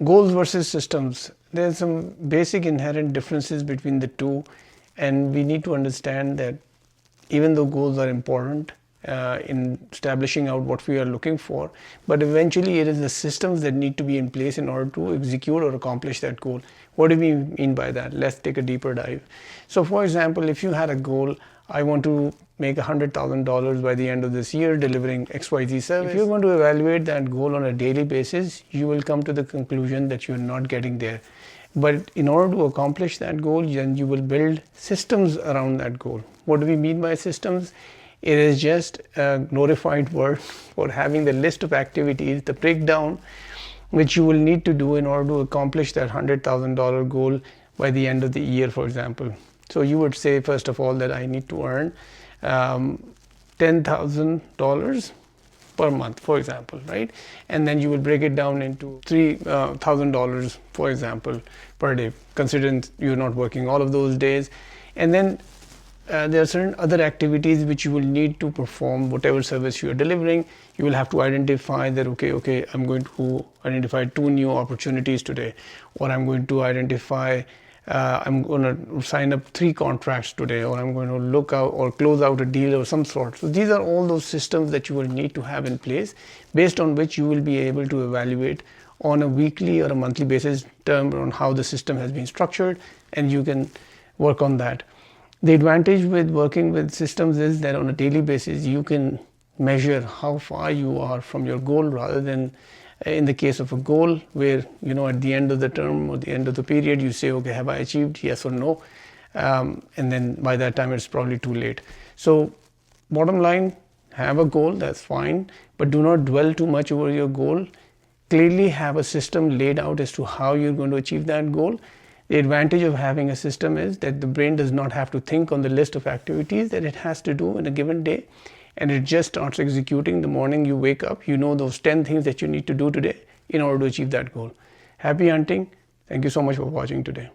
Goals versus systems. There's some basic inherent differences between the two, and we need to understand that even though goals are important in establishing out what we are looking for, but eventually it is the systems that need to be in place in order to execute or accomplish that goal. What do we mean by that? Let's take a deeper dive. So for example, if you had a goal, I want to make $100,000 by the end of this year delivering XYZ service. If you're going to evaluate that goal on a daily basis, you will come to the conclusion that you're not getting there. But in order to accomplish that goal, then you will build systems around that goal. What do we mean by systems? It is just a glorified word for having the list of activities, the breakdown, which you will need to do in order to accomplish that $100,000 goal by the end of the year, for example. So you would say, first of all, that I need to earn $10,000 per month, for example, right? And then you will break it down into $3,000, for example, per day, considering you're not working all of those days. And then there are certain other activities which you will need to perform, whatever service you are delivering. You will have to identify that, okay, I'm going to identify 2 new opportunities today, or I'm going to identify I'm going to sign up 3 contracts today, or I'm going to look out or close out a deal of some sort. So these are all those systems that you will need to have in place, based on which you will be able to evaluate on a weekly or a monthly basis term on how the system has been structured, and you can work on that. The advantage with working with systems is that on a daily basis you can measure how far you are from your goal, rather than in the case of a goal where, at the end of the term or the end of the period, you say, okay, have I achieved, yes or no? And then by that time it's probably too late. So bottom line, have a goal, that's fine, but do not dwell too much over your goal. Clearly have a system laid out as to how you're going to achieve that goal. The advantage of having a system is that the brain does not have to think on the list of activities that it has to do in a given day, and it just starts executing the morning you wake up. You know those 10 things that you need to do today in order to achieve that goal. Happy hunting. Thank you so much for watching today.